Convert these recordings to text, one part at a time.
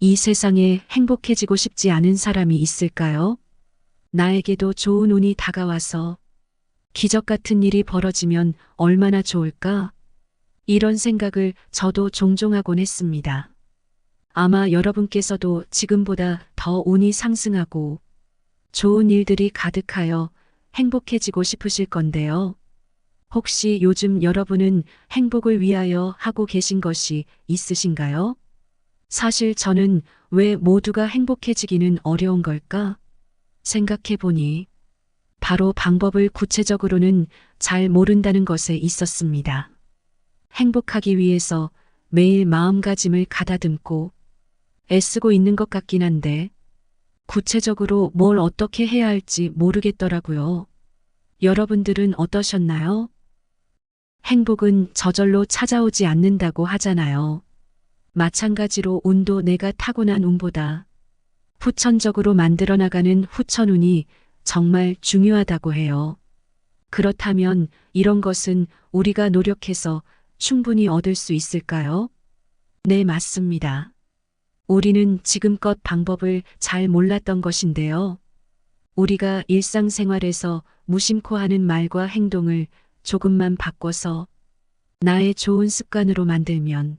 이 세상에 행복해지고 싶지 않은 사람이 있을까요? 나에게도 좋은 운이 다가와서 기적 같은 일이 벌어지면 얼마나 좋을까? 이런 생각을 저도 종종 하곤 했습니다. 아마 여러분께서도 지금보다 더 운이 상승하고 좋은 일들이 가득하여 행복해지고 싶으실 건데요. 혹시 요즘 여러분은 행복을 위하여 하고 계신 것이 있으신가요? 사실 저는 왜 모두가 행복해지기는 어려운 걸까 생각해 보니 바로 방법을 구체적으로는 잘 모른다는 것에 있었습니다. 행복하기 위해서 매일 마음가짐을 가다듬고 애쓰고 있는 것 같긴 한데 구체적으로 뭘 어떻게 해야 할지 모르겠더라고요. 여러분들은 어떠셨나요? 행복은 저절로 찾아오지 않는다고 하잖아요. 마찬가지로 운도 내가 타고난 운보다 후천적으로 만들어 나가는 후천운이 정말 중요하다고 해요. 그렇다면 이런 것은 우리가 노력해서 충분히 얻을 수 있을까요? 네, 맞습니다. 우리는 지금껏 방법을 잘 몰랐던 것인데요. 우리가 일상생활에서 무심코 하는 말과 행동을 조금만 바꿔서 나의 좋은 습관으로 만들면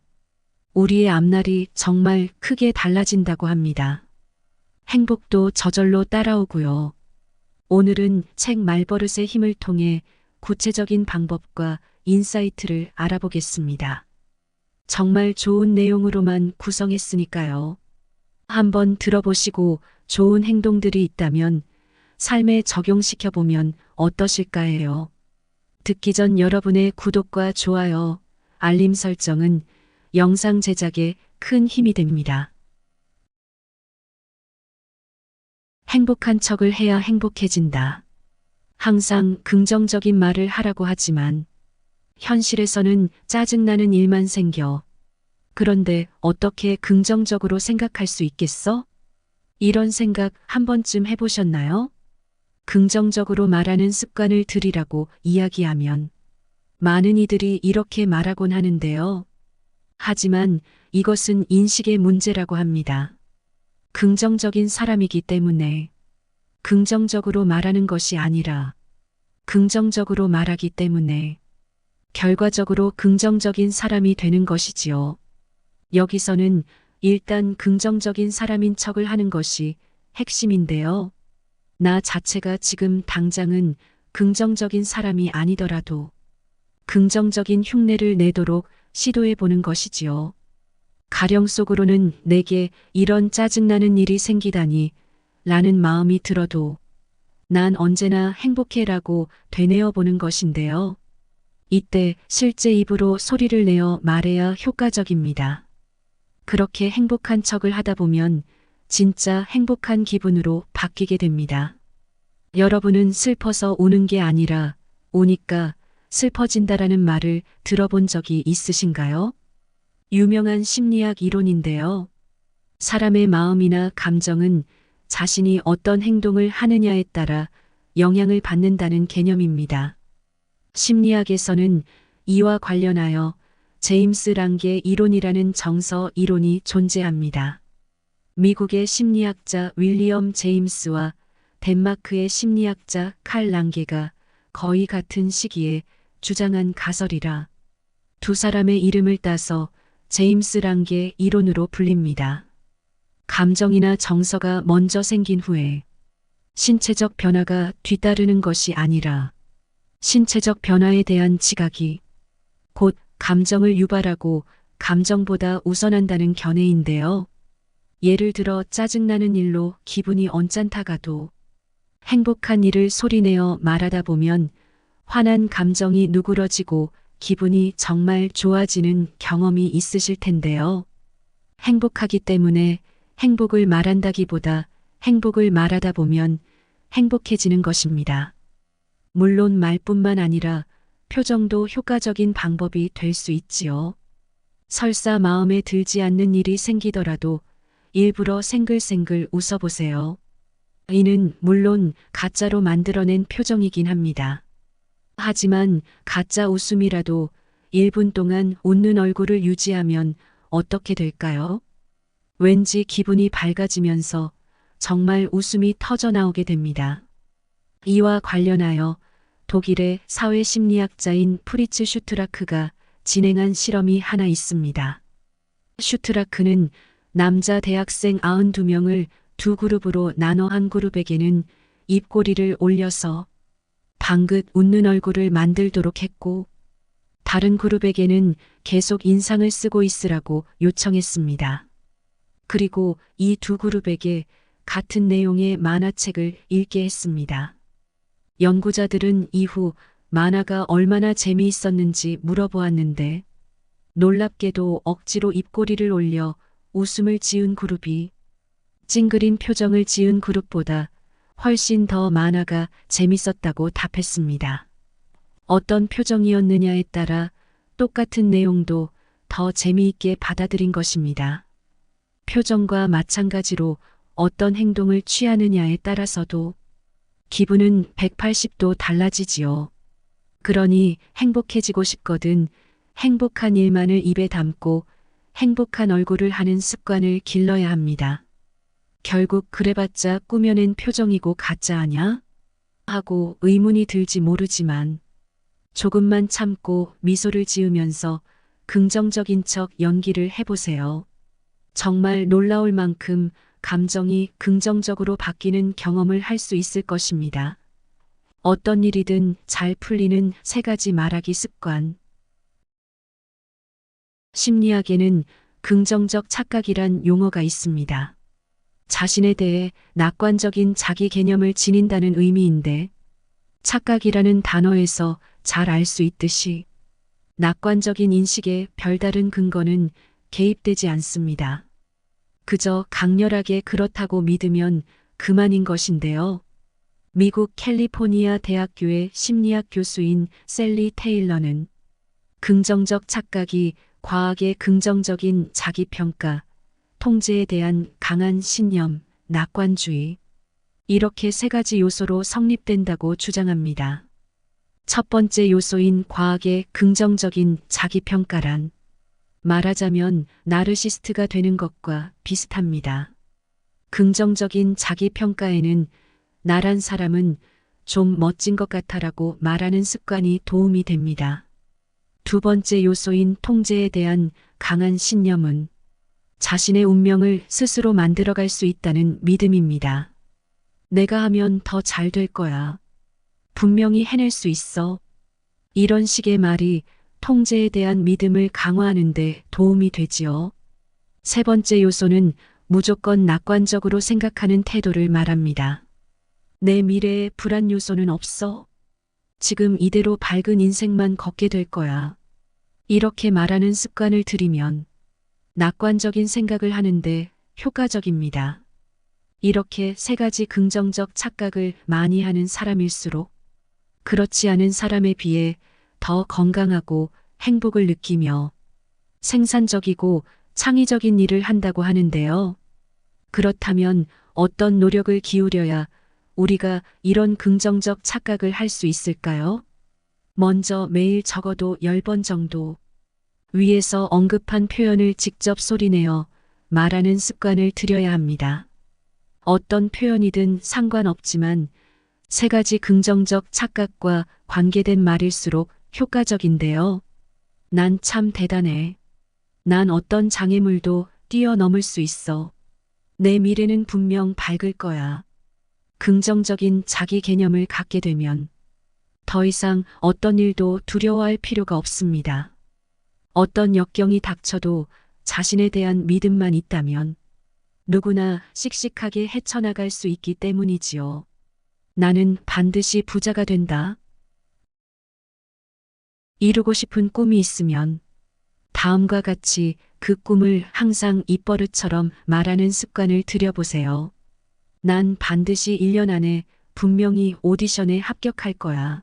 우리의 앞날이 정말 크게 달라진다고 합니다. 행복도 저절로 따라오고요. 오늘은 책 말버릇의 힘을 통해 구체적인 방법과 인사이트를 알아보겠습니다. 정말 좋은 내용으로만 구성했으니까요. 한번 들어보시고 좋은 행동들이 있다면 삶에 적용시켜보면 어떠실까 해요. 듣기 전 여러분의 구독과 좋아요, 알림 설정은 영상 제작에 큰 힘이 됩니다. 행복한 척을 해야 행복해진다. 항상 긍정적인 말을 하라고 하지만 현실에서는 짜증나는 일만 생겨. 그런데 어떻게 긍정적으로 생각할 수 있겠어? 이런 생각 한 번쯤 해보셨나요? 긍정적으로 말하는 습관을 들이라고 이야기하면 많은 이들이 이렇게 말하곤 하는데요. 하지만 이것은 인식의 문제라고 합니다. 긍정적인 사람이기 때문에 긍정적으로 말하는 것이 아니라 긍정적으로 말하기 때문에 결과적으로 긍정적인 사람이 되는 것이지요. 여기서는 일단 긍정적인 사람인 척을 하는 것이 핵심인데요. 나 자체가 지금 당장은 긍정적인 사람이 아니더라도 긍정적인 흉내를 내도록 시도해 보는 것이지요. 가령 속으로는 내게 이런 짜증나는 일이 생기다니 라는 마음이 들어도 난 언제나 행복해라고 되뇌어 보는 것인데요. 이때 실제 입으로 소리를 내어 말해야 효과적입니다. 그렇게 행복한 척을 하다 보면 진짜 행복한 기분으로 바뀌게 됩니다. 여러분은 슬퍼서 우는 게 아니라 우니까 슬퍼진다라는 말을 들어본 적이 있으신가요? 유명한 심리학 이론인데요. 사람의 마음이나 감정은 자신이 어떤 행동을 하느냐에 따라 영향을 받는다는 개념입니다. 심리학에서는 이와 관련하여 제임스 랑게 이론이라는 정서 이론이 존재합니다. 미국의 심리학자 윌리엄 제임스와 덴마크의 심리학자 칼 랑게가 거의 같은 시기에 주장한 가설이라 두 사람의 이름을 따서 제임스 랑게 이론으로 불립니다. 감정이나 정서가 먼저 생긴 후에 신체적 변화가 뒤따르는 것이 아니라 신체적 변화에 대한 지각이 곧 감정을 유발하고 감정보다 우선한다는 견해인데요. 예를 들어 짜증나는 일로 기분이 언짢다가도 행복한 일을 소리내어 말하다 보면 화난 감정이 누그러지고 기분이 정말 좋아지는 경험이 있으실 텐데요. 행복하기 때문에 행복을 말한다기보다 행복을 말하다 보면 행복해지는 것입니다. 물론 말뿐만 아니라 표정도 효과적인 방법이 될 수 있지요. 설사 마음에 들지 않는 일이 생기더라도 일부러 생글생글 웃어보세요. 이는 물론 가짜로 만들어낸 표정이긴 합니다. 하지만 가짜 웃음이라도 1분 동안 웃는 얼굴을 유지하면 어떻게 될까요? 왠지 기분이 밝아지면서 정말 웃음이 터져 나오게 됩니다. 이와 관련하여 독일의 사회심리학자인 프리츠 슈트라크가 진행한 실험이 하나 있습니다. 슈트라크는 남자 대학생 92명을 두 그룹으로 나눠 한 그룹에게는 입꼬리를 올려서 방긋 웃는 얼굴을 만들도록 했고 다른 그룹에게는 계속 인상을 쓰고 있으라고 요청했습니다. 그리고 이 두 그룹에게 같은 내용의 만화책을 읽게 했습니다. 연구자들은 이후 만화가 얼마나 재미있었는지 물어보았는데 놀랍게도 억지로 입꼬리를 올려 웃음을 지은 그룹이 찡그린 표정을 지은 그룹보다 훨씬 더 만화가 재밌었다고 답했습니다. 어떤 표정이었느냐에 따라 똑같은 내용도 더 재미있게 받아들인 것입니다. 표정과 마찬가지로 어떤 행동을 취하느냐에 따라서도 기분은 180도 달라지지요. 그러니 행복해지고 싶거든 행복한 일만을 입에 담고 행복한 얼굴을 하는 습관을 길러야 합니다. 결국 그래봤자 꾸며낸 표정이고 가짜 아냐? 하고 의문이 들지 모르지만 조금만 참고 미소를 지으면서 긍정적인 척 연기를 해보세요. 정말 놀라울 만큼 감정이 긍정적으로 바뀌는 경험을 할 수 있을 것입니다. 어떤 일이든 잘 풀리는 3가지 말하기 습관. 심리학에는 긍정적 착각이란 용어가 있습니다. 자신에 대해 낙관적인 자기 개념을 지닌다는 의미인데 착각이라는 단어에서 잘 알 수 있듯이 낙관적인 인식에 별다른 근거는 개입되지 않습니다. 그저 강렬하게 그렇다고 믿으면 그만인 것인데요. 미국 캘리포니아 대학교의 심리학 교수인 셀리 테일러는 긍정적 착각이 과학의 긍정적인 자기평가, 통제에 대한 강한 신념, 낙관주의, 이렇게 3가지 요소로 성립된다고 주장합니다. 첫 번째 요소인 과학의 긍정적인 자기평가란 말하자면 나르시스트가 되는 것과 비슷합니다. 긍정적인 자기평가에는 나란 사람은 좀 멋진 것 같아라고 말하는 습관이 도움이 됩니다. 두 번째 요소인 통제에 대한 강한 신념은 자신의 운명을 스스로 만들어갈 수 있다는 믿음입니다. 내가 하면 더 잘 될 거야. 분명히 해낼 수 있어. 이런 식의 말이 통제에 대한 믿음을 강화하는 데 도움이 되지요. 세 번째 요소는 무조건 낙관적으로 생각하는 태도를 말합니다. 내 미래에 불안 요소는 없어. 지금 이대로 밝은 인생만 걷게 될 거야. 이렇게 말하는 습관을 들이면 낙관적인 생각을 하는데 효과적입니다. 이렇게 3가지 긍정적 착각을 많이 하는 사람일수록 그렇지 않은 사람에 비해 더 건강하고 행복을 느끼며 생산적이고 창의적인 일을 한다고 하는데요. 그렇다면 어떤 노력을 기울여야 우리가 이런 긍정적 착각을 할 수 있을까요? 먼저 매일 적어도 10번 정도 위에서 언급한 표현을 직접 소리내어 말하는 습관을 들여야 합니다. 어떤 표현이든 상관없지만 3가지 긍정적 착각과 관계된 말일수록 효과적인데요. 난 참 대단해. 난 어떤 장애물도 뛰어넘을 수 있어. 내 미래는 분명 밝을 거야. 긍정적인 자기 개념을 갖게 되면 더 이상 어떤 일도 두려워할 필요가 없습니다. 어떤 역경이 닥쳐도 자신에 대한 믿음만 있다면 누구나 씩씩하게 헤쳐나갈 수 있기 때문이지요. 나는 반드시 부자가 된다. 이루고 싶은 꿈이 있으면 다음과 같이 그 꿈을 항상 입버릇처럼 말하는 습관을 들여보세요. 난 반드시 1년 안에 분명히 오디션에 합격할 거야.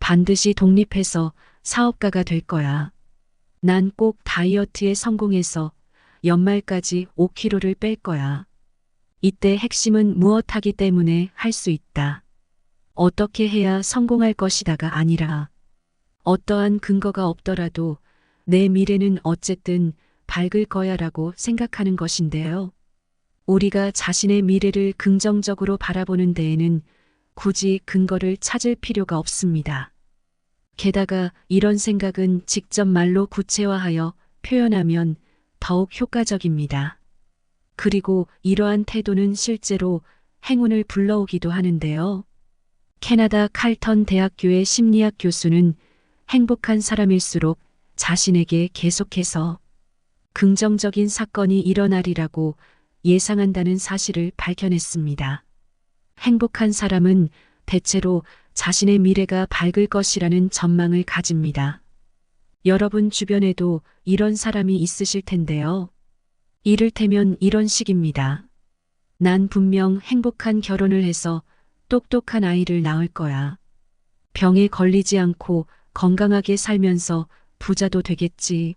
반드시 독립해서 사업가가 될 거야. 난 꼭 다이어트에 성공해서 연말까지 5kg를 뺄 거야. 이때 핵심은 무엇하기 때문에 할 수 있다. 어떻게 해야 성공할 것이다가 아니라 어떠한 근거가 없더라도 내 미래는 어쨌든 밝을 거야라고 생각하는 것인데요. 우리가 자신의 미래를 긍정적으로 바라보는 데에는 굳이 근거를 찾을 필요가 없습니다. 게다가 이런 생각은 직접 말로 구체화하여 표현하면 더욱 효과적입니다. 그리고 이러한 태도는 실제로 행운을 불러오기도 하는데요. 캐나다 칼턴 대학교의 심리학 교수는 행복한 사람일수록 자신에게 계속해서 긍정적인 사건이 일어나리라고 예상한다는 사실을 밝혀냈습니다. 행복한 사람은 대체로 자신의 미래가 밝을 것이라는 전망을 가집니다. 여러분 주변에도 이런 사람이 있으실 텐데요. 이를테면 이런 식입니다. 난 분명 행복한 결혼을 해서 똑똑한 아이를 낳을 거야. 병에 걸리지 않고 건강하게 살면서 부자도 되겠지.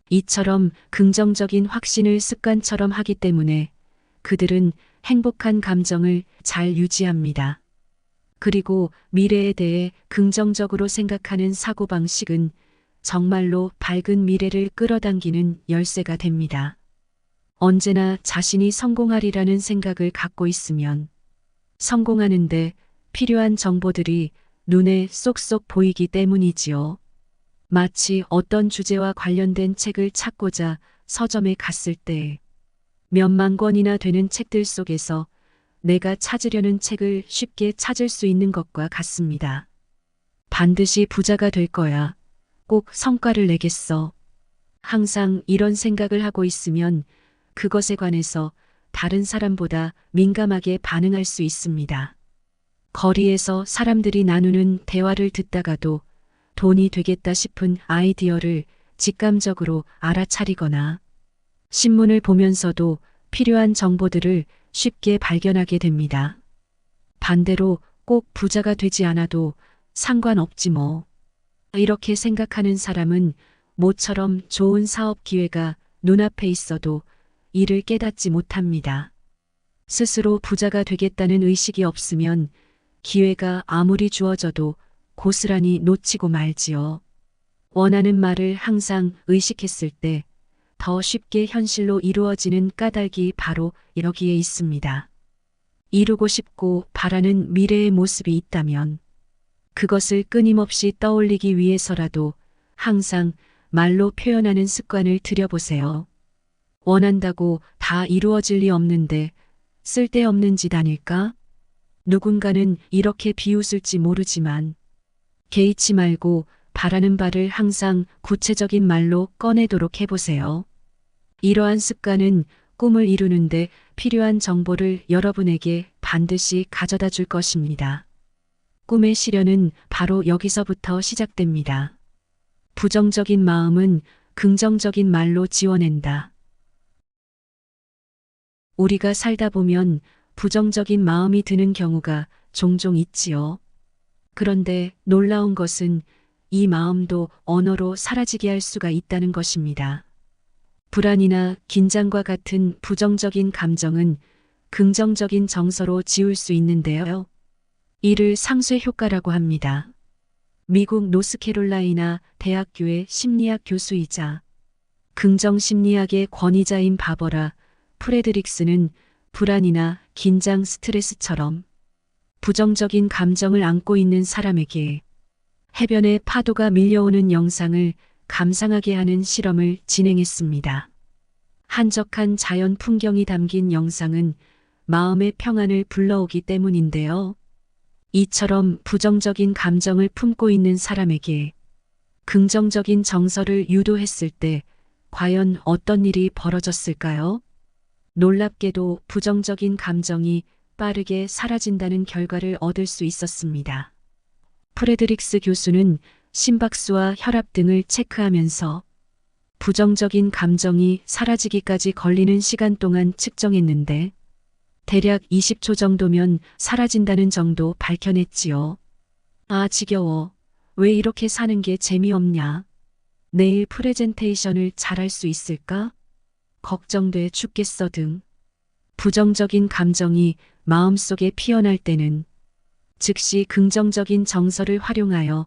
이처럼 긍정적인 확신을 습관처럼 하기 때문에 그들은 행복한 감정을 잘 유지합니다. 그리고 미래에 대해 긍정적으로 생각하는 사고방식은 정말로 밝은 미래를 끌어당기는 열쇠가 됩니다. 언제나 자신이 성공하리라는 생각을 갖고 있으면 성공하는데 필요한 정보들이 눈에 쏙쏙 보이기 때문이지요. 마치 어떤 주제와 관련된 책을 찾고자 서점에 갔을 때 몇만 권이나 되는 책들 속에서 내가 찾으려는 책을 쉽게 찾을 수 있는 것과 같습니다. 반드시 부자가 될 거야. 꼭 성과를 내겠어. 항상 이런 생각을 하고 있으면 그것에 관해서 다른 사람보다 민감하게 반응할 수 있습니다. 거리에서 사람들이 나누는 대화를 듣다가도 돈이 되겠다 싶은 아이디어를 직감적으로 알아차리거나 신문을 보면서도 필요한 정보들을 쉽게 발견하게 됩니다. 반대로 꼭 부자가 되지 않아도 상관없지 뭐. 이렇게 생각하는 사람은 모처럼 좋은 사업 기회가 눈앞에 있어도 이를 깨닫지 못합니다. 스스로 부자가 되겠다는 의식이 없으면 기회가 아무리 주어져도 고스란히 놓치고 말지요. 원하는 말을 항상 의식했을 때 더 쉽게 현실로 이루어지는 까닭이 바로 여기에 있습니다. 이루고 싶고 바라는 미래의 모습이 있다면 그것을 끊임없이 떠올리기 위해서라도 항상 말로 표현하는 습관을 들여보세요. 원한다고 다 이루어질 리 없는데 쓸데없는 짓 아닐까? 누군가는 이렇게 비웃을지 모르지만 개의치 말고 바라는 바를 항상 구체적인 말로 꺼내도록 해보세요. 이러한 습관은 꿈을 이루는데 필요한 정보를 여러분에게 반드시 가져다 줄 것입니다. 꿈의 실현은 바로 여기서부터 시작됩니다. 부정적인 마음은 긍정적인 말로 지워낸다. 우리가 살다 보면 부정적인 마음이 드는 경우가 종종 있지요. 그런데 놀라운 것은 이 마음도 언어로 사라지게 할 수가 있다는 것입니다. 불안이나 긴장과 같은 부정적인 감정은 긍정적인 정서로 지울 수 있는데요. 이를 상쇄 효과라고 합니다. 미국 노스캐롤라이나 대학교의 심리학 교수이자 긍정심리학의 권위자인 바버라 프레드릭스는 불안이나 긴장, 스트레스처럼 부정적인 감정을 안고 있는 사람에게 해변에 파도가 밀려오는 영상을 감상하게 하는 실험을 진행했습니다. 한적한 자연 풍경이 담긴 영상은 마음의 평안을 불러오기 때문인데요. 이처럼 부정적인 감정을 품고 있는 사람에게 긍정적인 정서를 유도했을 때 과연 어떤 일이 벌어졌을까요? 놀랍게도 부정적인 감정이 빠르게 사라진다는 결과를 얻을 수 있었습니다. 프레드릭스 교수는 심박수와 혈압 등을 체크하면서 부정적인 감정이 사라지기까지 걸리는 시간 동안 측정했는데 대략 20초 정도면 사라진다는 정도 밝혀냈지요. 아, 지겨워. 왜 이렇게 사는 게 재미없냐? 내일 프레젠테이션을 잘할 수 있을까? 걱정돼 죽겠어 등 부정적인 감정이 마음속에 피어날 때는 즉시 긍정적인 정서를 활용하여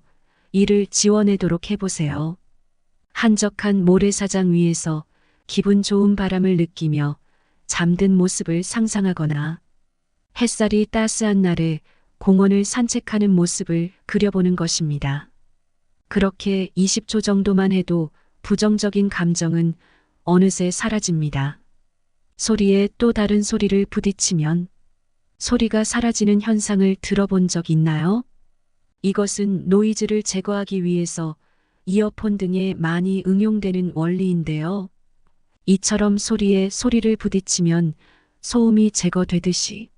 이를 지워내도록 해보세요. 한적한 모래사장 위에서 기분 좋은 바람을 느끼며 잠든 모습을 상상하거나 햇살이 따스한 날에 공원을 산책하는 모습을 그려보는 것입니다. 그렇게 20초 정도만 해도 부정적인 감정은 어느새 사라집니다. 소리에 또 다른 소리를 부딪히면 소리가 사라지는 현상을 들어본 적 있나요? 이것은 노이즈를 제거하기 위해서 이어폰 등에 많이 응용되는 원리인데요. 이처럼 소리에 소리를 부딪히면 소음이 제거되듯이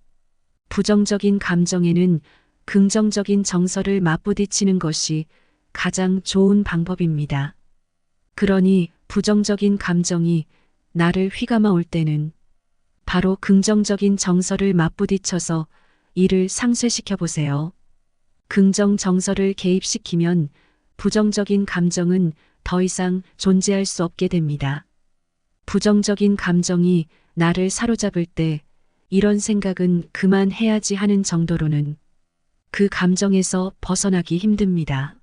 부정적인 감정에는 긍정적인 정서를 맞부딪히는 것이 가장 좋은 방법입니다. 그러니 부정적인 감정이 나를 휘감아 올 때는 바로 긍정적인 정서를 맞부딪혀서 이를 상쇄시켜 보세요. 긍정 정서를 개입시키면 부정적인 감정은 더 이상 존재할 수 없게 됩니다. 부정적인 감정이 나를 사로잡을 때 이런 생각은 그만해야지 하는 정도로는 그 감정에서 벗어나기 힘듭니다.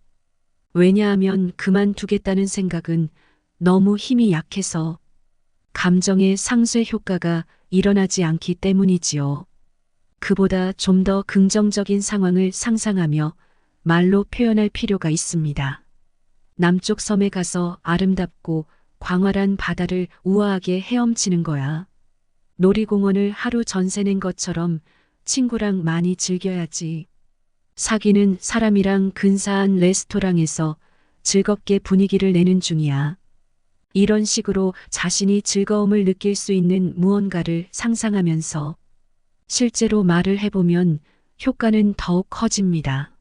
왜냐하면 그만두겠다는 생각은 너무 힘이 약해서 감정의 상쇄 효과가 일어나지 않기 때문이지요. 그보다 좀 더 긍정적인 상황을 상상하며 말로 표현할 필요가 있습니다. 남쪽 섬에 가서 아름답고 광활한 바다를 우아하게 헤엄치는 거야. 놀이공원을 하루 전세 낸 것처럼 친구랑 많이 즐겨야지. 사귀는 사람이랑 근사한 레스토랑에서 즐겁게 분위기를 내는 중이야. 이런 식으로 자신이 즐거움을 느낄 수 있는 무언가를 상상하면서 실제로 말을 해보면 효과는 더욱 커집니다.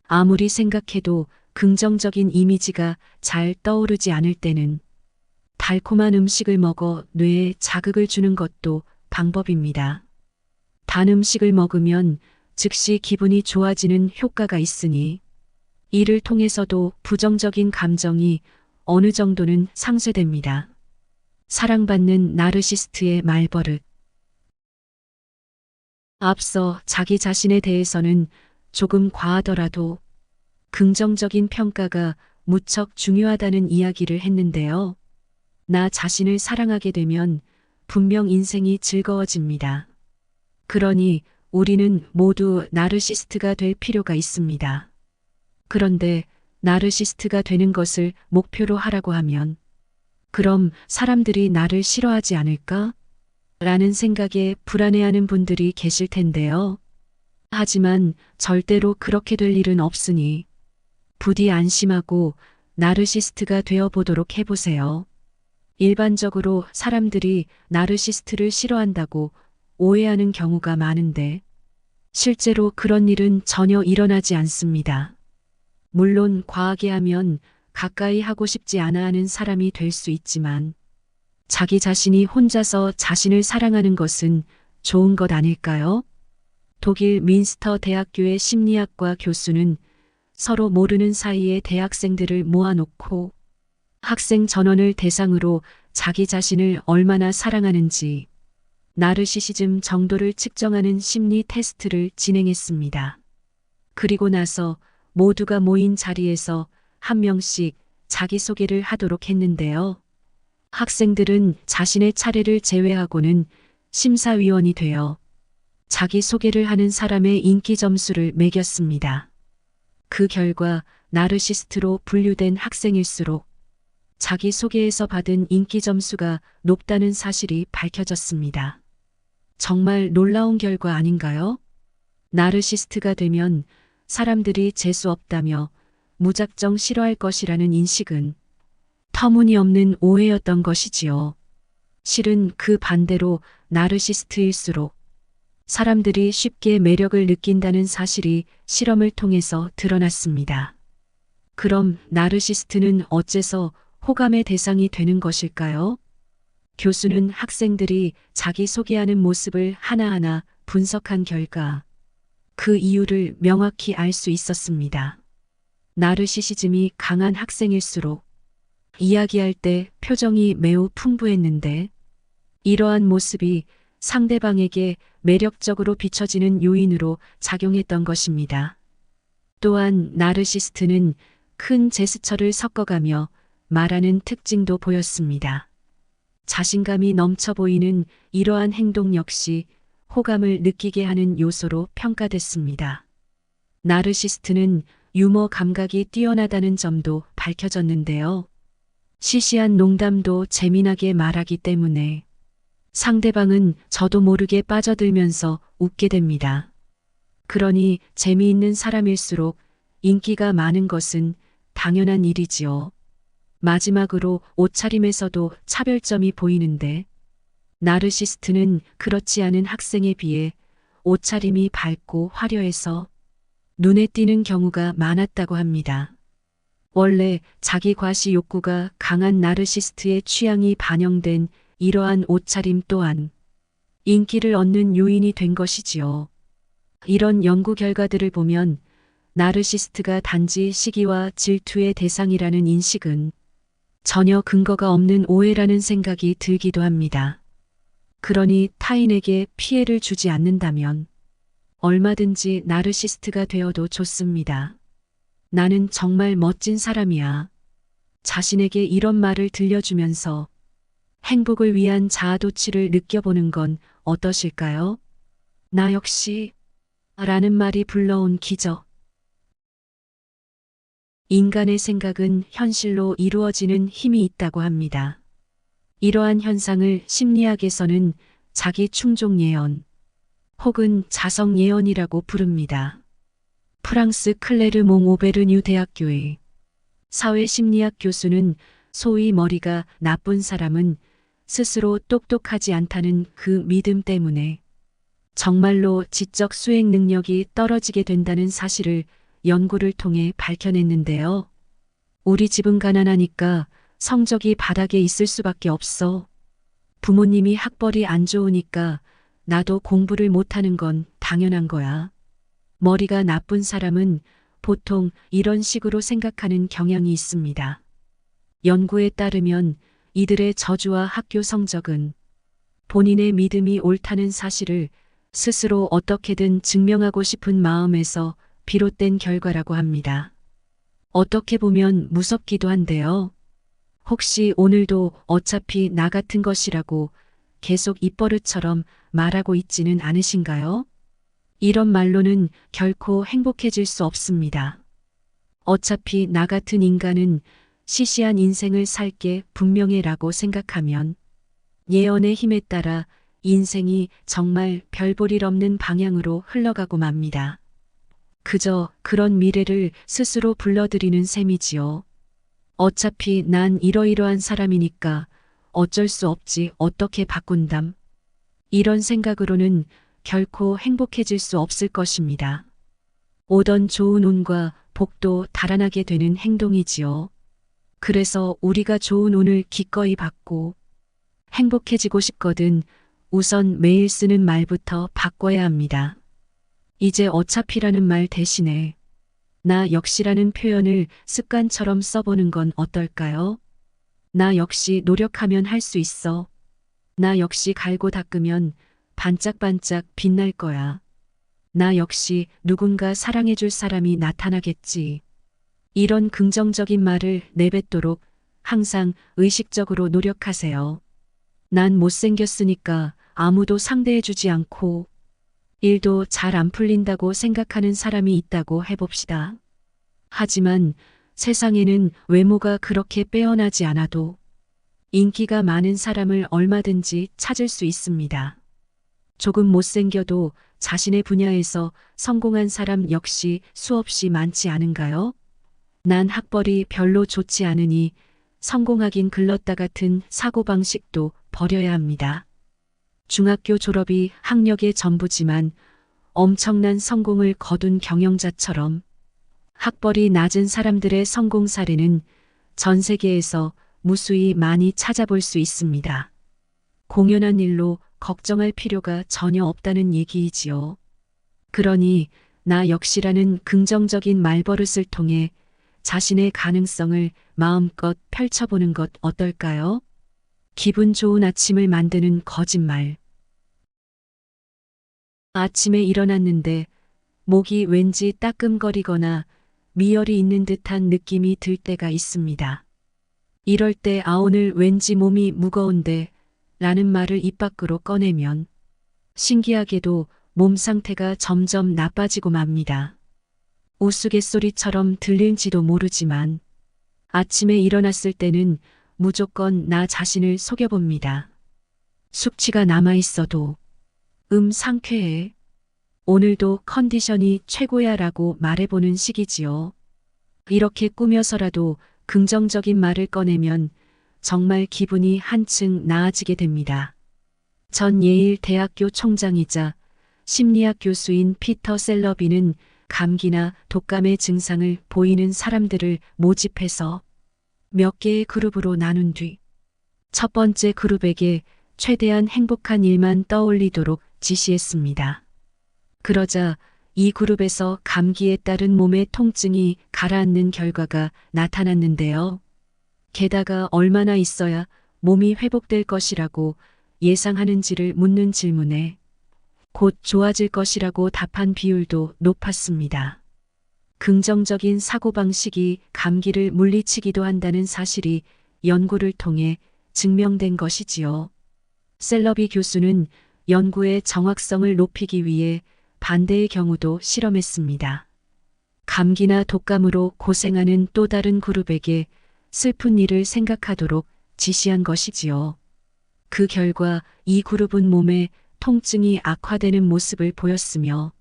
아무리 생각해도 긍정적인 이미지가 잘 떠오르지 않을 때는 달콤한 음식을 먹어 뇌에 자극을 주는 것도 방법입니다. 단 음식을 먹으면 즉시 기분이 좋아지는 효과가 있으니 이를 통해서도 부정적인 감정이 어느 정도는 상쇄됩니다. 사랑받는 나르시스트의 말버릇. 앞서 자기 자신에 대해서는 조금 과하더라도 긍정적인 평가가 무척 중요하다는 이야기를 했는데요. 나 자신을 사랑하게 되면 분명 인생이 즐거워집니다. 그러니 우리는 모두 나르시스트가 될 필요가 있습니다. 그런데 나르시스트가 되는 것을 목표로 하라고 하면 그럼 사람들이 나를 싫어하지 않을까? 라는 생각에 불안해하는 분들이 계실 텐데요. 하지만 절대로 그렇게 될 일은 없으니 부디 안심하고 나르시스트가 되어 보도록 해보세요. 일반적으로 사람들이 나르시스트를 싫어한다고 오해하는 경우가 많은데 실제로 그런 일은 전혀 일어나지 않습니다. 물론 과하게 하면 가까이 하고 싶지 않아 하는 사람이 될 수 있지만 자기 자신이 혼자서 자신을 사랑하는 것은 좋은 것 아닐까요? 독일 민스터 대학교의 심리학과 교수는 서로 모르는 사이에 대학생들을 모아놓고 학생 전원을 대상으로 자기 자신을 얼마나 사랑하는지 나르시시즘 정도를 측정하는 심리 테스트를 진행했습니다. 그리고 나서 모두가 모인 자리에서 한 명씩 자기소개를 하도록 했는데요. 학생들은 자신의 차례를 제외하고는 심사위원이 되어 자기소개를 하는 사람의 인기 점수를 매겼습니다. 그 결과 나르시스트로 분류된 학생일수록 자기소개에서 받은 인기 점수가 높다는 사실이 밝혀졌습니다. 정말 놀라운 결과 아닌가요? 나르시스트가 되면 사람들이 재수 없다며 무작정 싫어할 것이라는 인식은 터무니없는 오해였던 것이지요. 실은 그 반대로 나르시스트일수록 사람들이 쉽게 매력을 느낀다는 사실이 실험을 통해서 드러났습니다. 그럼 나르시스트는 어째서 호감의 대상이 되는 것일까요? 교수는 학생들이 자기 소개하는 모습을 하나하나 분석한 결과 그 이유를 명확히 알 수 있었습니다. 나르시시즘이 강한 학생일수록 이야기할 때 표정이 매우 풍부했는데 이러한 모습이 상대방에게 매력적으로 비춰지는 요인으로 작용했던 것입니다. 또한 나르시스트는 큰 제스처를 섞어가며 말하는 특징도 보였습니다. 자신감이 넘쳐 보이는 이러한 행동 역시 호감을 느끼게 하는 요소로 평가됐습니다. 나르시스트는 유머 감각이 뛰어나다는 점도 밝혀졌는데요. 시시한 농담도 재미나게 말하기 때문에 상대방은 저도 모르게 빠져들면서 웃게 됩니다. 그러니 재미있는 사람일수록 인기가 많은 것은 당연한 일이지요. 마지막으로 옷차림에서도 차별점이 보이는데 나르시스트는 그렇지 않은 학생에 비해 옷차림이 밝고 화려해서 눈에 띄는 경우가 많았다고 합니다. 원래 자기 과시 욕구가 강한 나르시스트의 취향이 반영된 이러한 옷차림 또한 인기를 얻는 요인이 된 것이지요. 이런 연구 결과들을 보면 나르시스트가 단지 시기와 질투의 대상이라는 인식은 전혀 근거가 없는 오해라는 생각이 들기도 합니다. 그러니 타인에게 피해를 주지 않는다면 얼마든지 나르시스트가 되어도 좋습니다. 나는 정말 멋진 사람이야. 자신에게 이런 말을 들려주면서 행복을 위한 자아도취를 느껴보는 건 어떠실까요? 나 역시 라는 말이 불러온 기적. 인간의 생각은 현실로 이루어지는 힘이 있다고 합니다. 이러한 현상을 심리학에서는 자기 충족 예언 혹은 자성 예언이라고 부릅니다. 프랑스 클레르몽 오베르뉴 대학교의 사회심리학 교수는 소위 머리가 나쁜 사람은 스스로 똑똑하지 않다는 그 믿음 때문에 정말로 지적 수행 능력이 떨어지게 된다는 사실을 연구를 통해 밝혀냈는데요. 우리 집은 가난하니까 성적이 바닥에 있을 수밖에 없어. 부모님이 학벌이 안 좋으니까 나도 공부를 못하는 건 당연한 거야. 머리가 나쁜 사람은 보통 이런 식으로 생각하는 경향이 있습니다. 연구에 따르면 이들의 저주와 학교 성적은 본인의 믿음이 옳다는 사실을 스스로 어떻게든 증명하고 싶은 마음에서 비롯된 결과라고 합니다. 어떻게 보면 무섭기도 한데요. 혹시 오늘도 어차피 나 같은 것이라고 계속 입버릇처럼 말하고 있지는 않으신가요? 이런 말로는 결코 행복해질 수 없습니다. 어차피 나 같은 인간은 시시한 인생을 살게 분명해라고 생각하면 예언의 힘에 따라 인생이 정말 별 볼 일 없는 방향으로 흘러가고 맙니다. 그저 그런 미래를 스스로 불러들이는 셈이지요. 어차피 난 이러이러한 사람이니까 어쩔 수 없지 어떻게 바꾼담. 이런 생각으로는 결코 행복해질 수 없을 것입니다. 오던 좋은 운과 복도 달아나게 되는 행동이지요. 그래서 우리가 좋은 운을 기꺼이 받고 행복해지고 싶거든 우선 매일 쓰는 말부터 바꿔야 합니다. 이제 어차피라는 말 대신에 나 역시라는 표현을 습관처럼 써보는 건 어떨까요? 나 역시 노력하면 할 수 있어. 나 역시 갈고 닦으면 반짝반짝 빛날 거야. 나 역시 누군가 사랑해줄 사람이 나타나겠지. 이런 긍정적인 말을 내뱉도록 항상 의식적으로 노력하세요. 난 못생겼으니까 아무도 상대해주지 않고 일도 잘 안 풀린다고 생각하는 사람이 있다고 해봅시다. 하지만 세상에는 외모가 그렇게 빼어나지 않아도 인기가 많은 사람을 얼마든지 찾을 수 있습니다. 조금 못생겨도 자신의 분야에서 성공한 사람 역시 수없이 많지 않은가요? 난 학벌이 별로 좋지 않으니 성공하긴 글렀다 같은 사고방식도 버려야 합니다. 중학교 졸업이 학력의 전부지만 엄청난 성공을 거둔 경영자처럼 학벌이 낮은 사람들의 성공 사례는 전 세계에서 무수히 많이 찾아볼 수 있습니다. 공연한 일로 걱정할 필요가 전혀 없다는 얘기이지요. 그러니 나 역시라는 긍정적인 말버릇을 통해 자신의 가능성을 마음껏 펼쳐보는 것 어떨까요? 기분 좋은 아침을 만드는 거짓말. 아침에 일어났는데 목이 왠지 따끔거리거나 미열이 있는 듯한 느낌이 들 때가 있습니다. 이럴 때 오늘 왠지 몸이 무거운데 라는 말을 입 밖으로 꺼내면 신기하게도 몸 상태가 점점 나빠지고 맙니다. 우스갯소리처럼 들릴지도 모르지만 아침에 일어났을 때는 무조건 나 자신을 속여봅니다. 숙취가 남아있어도 상쾌해. 오늘도 컨디션이 최고야 라고 말해보는 시기지요. 이렇게 꾸며서라도 긍정적인 말을 꺼내면 정말 기분이 한층 나아지게 됩니다. 전 예일 대학교 총장이자 심리학 교수인 피터 셀러비는 감기나 독감의 증상을 보이는 사람들을 모집해서 몇 개의 그룹으로 나눈 뒤 첫 번째 그룹에게 최대한 행복한 일만 떠올리도록 지시했습니다. 그러자 이 그룹에서 감기에 따른 몸의 통증이 가라앉는 결과가 나타났는데요. 게다가 얼마나 있어야 몸이 회복될 것이라고 예상하는지를 묻는 질문에 곧 좋아질 것이라고 답한 비율도 높았습니다. 긍정적인 사고방식이 감기를 물리치기도 한다는 사실이 연구를 통해 증명된 것이지요. 셀러비 교수는 연구의 정확성을 높이기 위해 반대의 경우도 실험했습니다. 감기나 독감으로 고생하는 또 다른 그룹에게 슬픈 일을 생각하도록 지시한 것이지요. 그 결과 이 그룹은 몸에 통증이 악화되는 모습을 보였으며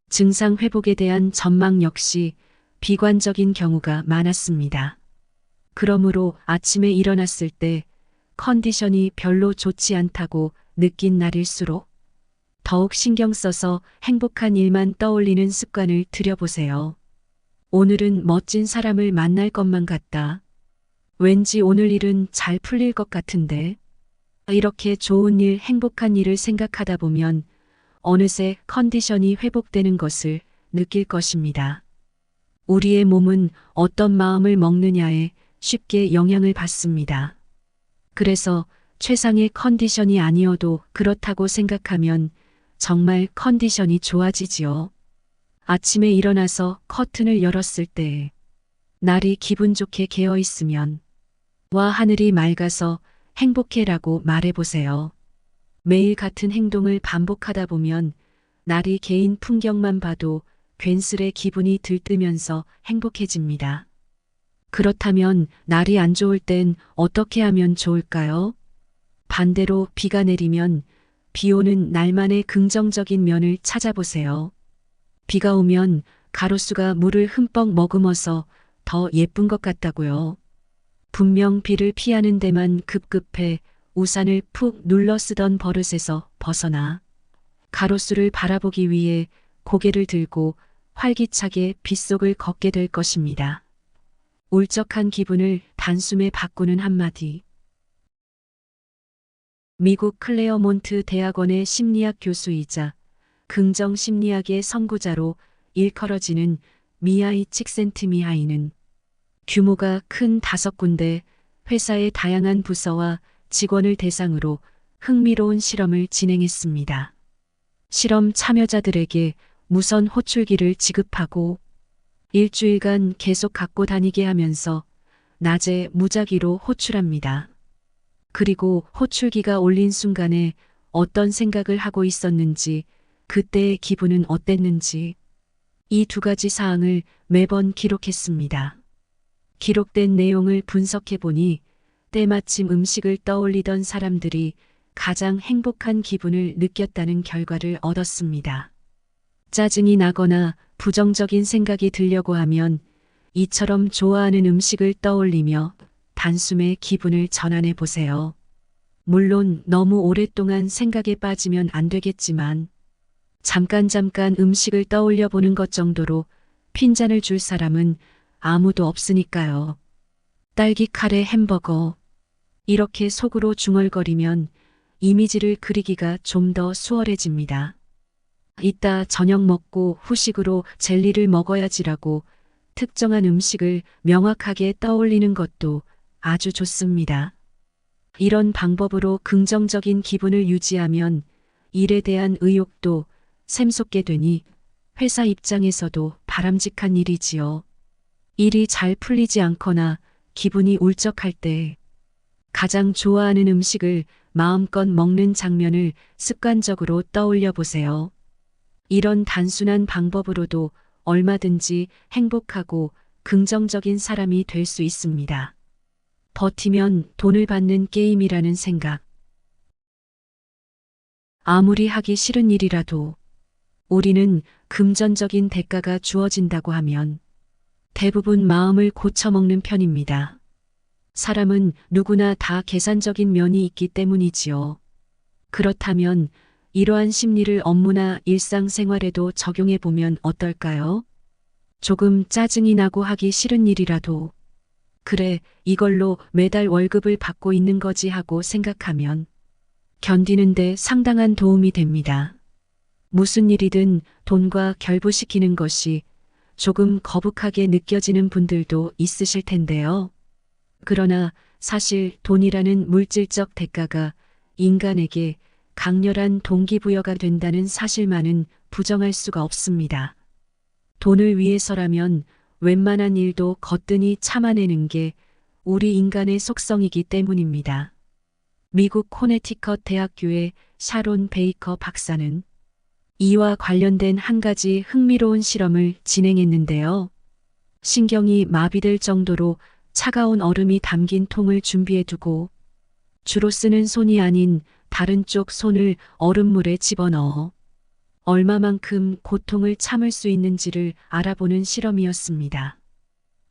증상 회복에 대한 전망 역시 비관적인 경우가 많았습니다. 그러므로 아침에 일어났을 때 컨디션이 별로 좋지 않다고 느낀 날일수록 더욱 신경 써서 행복한 일만 떠올리는 습관을 들여보세요. 오늘은 멋진 사람을 만날 것만 같다. 왠지 오늘 일은 잘 풀릴 것 같은데. 이렇게 좋은 일, 행복한 일을 생각하다 보면 어느새 컨디션이 회복되는 것을 느낄 것입니다. 우리의 몸은 어떤 마음을 먹느냐에 쉽게 영향을 받습니다. 그래서 최상의 컨디션이 아니어도 그렇다고 생각하면 정말 컨디션이 좋아지지요. 아침에 일어나서 커튼을 열었을 때 날이 기분 좋게 개어 있으면 와 하늘이 맑아서 행복해라고 말해보세요. 매일 같은 행동을 반복하다 보면 날이 개인 풍경만 봐도 괜스레 기분이 들뜨면서 행복해집니다. 그렇다면 날이 안 좋을 땐 어떻게 하면 좋을까요? 반대로 비가 내리면 비 오는 날만의 긍정적인 면을 찾아보세요. 비가 오면 가로수가 물을 흠뻑 머금어서 더 예쁜 것 같다고요. 분명 비를 피하는 데만 급급해 우산을 푹 눌러 쓰던 버릇에서 벗어나 가로수를 바라보기 위해 고개를 들고 활기차게 빗속을 걷게 될 것입니다. 울적한 기분을 단숨에 바꾸는 한마디. 미국 클레어몬트 대학원의 심리학 교수이자 긍정 심리학의 선구자로 일컬어지는 미하이 칙센트미하이는 규모가 큰 5군데 회사의 다양한 부서와 직원을 대상으로 흥미로운 실험을 진행했습니다. 실험 참여자들에게 무선 호출기를 지급하고 일주일간 계속 갖고 다니게 하면서 낮에 무작위로 호출합니다. 그리고 호출기가 울린 순간에 어떤 생각을 하고 있었는지, 그때의 기분은 어땠는지 이 2가지 사항을 매번 기록했습니다. 기록된 내용을 분석해 보니 때마침 음식을 떠올리던 사람들이 가장 행복한 기분을 느꼈다는 결과를 얻었습니다. 짜증이 나거나 부정적인 생각이 들려고 하면 이처럼 좋아하는 음식을 떠올리며 단숨에 기분을 전환해 보세요. 물론 너무 오랫동안 생각에 빠지면 안 되겠지만 잠깐 음식을 떠올려 보는 것 정도로 핀잔을 줄 사람은 아무도 없으니까요. 딸기 카레 햄버거. 이렇게 속으로 중얼거리면 이미지를 그리기가 좀 더 수월해집니다. 이따 저녁 먹고 후식으로 젤리를 먹어야지라고 특정한 음식을 명확하게 떠올리는 것도 아주 좋습니다. 이런 방법으로 긍정적인 기분을 유지하면 일에 대한 의욕도 샘솟게 되니 회사 입장에서도 바람직한 일이지요. 일이 잘 풀리지 않거나 기분이 울적할 때 가장 좋아하는 음식을 마음껏 먹는 장면을 습관적으로 떠올려 보세요. 이런 단순한 방법으로도 얼마든지 행복하고 긍정적인 사람이 될 수 있습니다. 버티면 돈을 받는 게임이라는 생각. 아무리 하기 싫은 일이라도 우리는 금전적인 대가가 주어진다고 하면 대부분 마음을 고쳐먹는 편입니다. 사람은 누구나 다 계산적인 면이 있기 때문이지요. 그렇다면 이러한 심리를 업무나 일상생활에도 적용해 보면 어떨까요? 조금 짜증이 나고 하기 싫은 일이라도 그래, 이걸로 매달 월급을 받고 있는 거지 하고 생각하면 견디는데 상당한 도움이 됩니다. 무슨 일이든 돈과 결부시키는 것이 조금 거북하게 느껴지는 분들도 있으실 텐데요. 그러나 사실 돈이라는 물질적 대가가 인간에게 강렬한 동기부여가 된다는 사실만은 부정할 수가 없습니다. 돈을 위해서라면 웬만한 일도 거뜬히 참아내는 게 우리 인간의 속성이기 때문입니다. 미국 코네티컷 대학교의 샤론 베이커 박사는 이와 관련된 한 가지 흥미로운 실험을 진행했는데요. 신경이 마비될 정도로 차가운 얼음이 담긴 통을 준비해 두고 주로 쓰는 손이 아닌 다른 쪽 손을 얼음물에 집어넣어 얼마만큼 고통을 참을 수 있는지를 알아보는 실험이었습니다.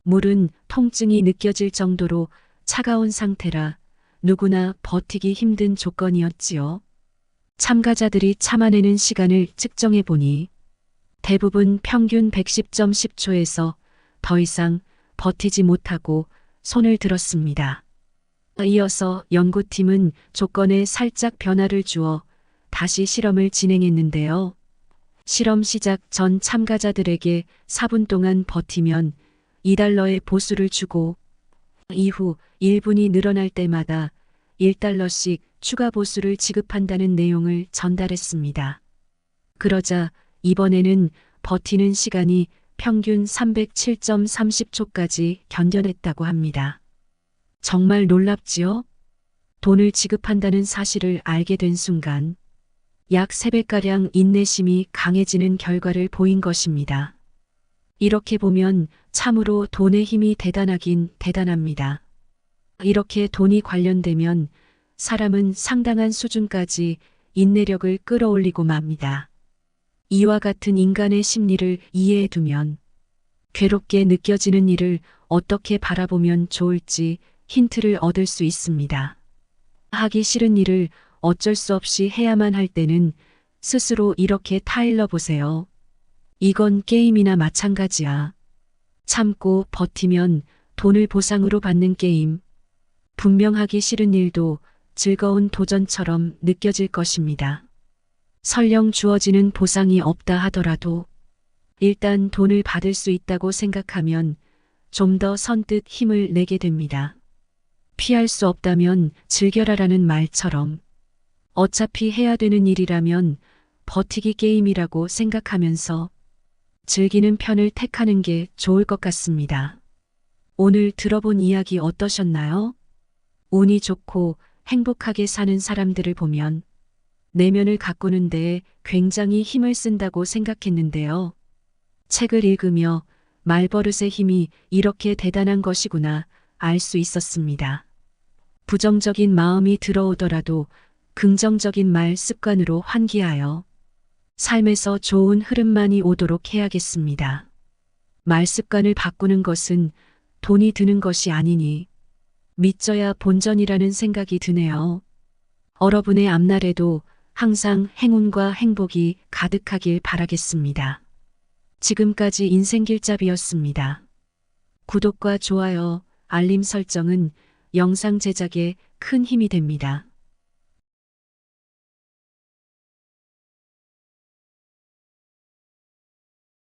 물은 통증이 느껴질 정도로 차가운 상태라 누구나 버티기 힘든 조건이었지요. 참가자들이 참아내는 시간을 측정해 보니 대부분 평균 110.10초에서 더 이상 버티지 못하고 손을 들었습니다. 이어서 연구팀은 조건에 살짝 변화를 주어 다시 실험을 진행했는데요. 실험 시작 전 참가자들에게 4분 동안 버티면 $2의 보수를 주고 이후 1분이 늘어날 때마다 $1씩 추가 보수를 지급한다는 내용을 전달했습니다. 그러자 이번에는 버티는 시간이 평균 307.30초까지 견뎌냈다고 합니다. 정말 놀랍지요? 돈을 지급한다는 사실을 알게 된 순간 약 3배가량 인내심이 강해지는 결과를 보인 것입니다. 이렇게 보면 참으로 돈의 힘이 대단하긴 대단합니다. 이렇게 돈이 관련되면 사람은 상당한 수준까지 인내력을 끌어올리고 맙니다. 이와 같은 인간의 심리를 이해해 두면 괴롭게 느껴지는 일을 어떻게 바라보면 좋을지 힌트를 얻을 수 있습니다. 하기 싫은 일을 어쩔 수 없이 해야만 할 때는 스스로 이렇게 타일러 보세요. 이건 게임이나 마찬가지야. 참고 버티면 돈을 보상으로 받는 게임. 분명 하기 싫은 일도 즐거운 도전처럼 느껴질 것입니다. 설령 주어지는 보상이 없다 하더라도 일단 돈을 받을 수 있다고 생각하면 좀 더 선뜻 힘을 내게 됩니다. 피할 수 없다면 즐겨라라는 말처럼 어차피 해야 되는 일이라면 버티기 게임이라고 생각하면서 즐기는 편을 택하는 게 좋을 것 같습니다. 오늘 들어본 이야기 어떠셨나요? 운이 좋고 행복하게 사는 사람들을 보면 내면을 가꾸는 데에 굉장히 힘을 쓴다고 생각했는데요. 책을 읽으며 말버릇의 힘이 이렇게 대단한 것이구나 알 수 있었습니다. 부정적인 마음이 들어오더라도 긍정적인 말 습관으로 환기하여 삶에서 좋은 흐름만이 오도록 해야겠습니다. 말 습관을 바꾸는 것은 돈이 드는 것이 아니니 믿져야 본전이라는 생각이 드네요. 여러분의 앞날에도 항상 행운과 행복이 가득하길 바라겠습니다. 지금까지 인생길잡이였습니다. 구독과 좋아요, 알림 설정은 영상 제작에 큰 힘이 됩니다.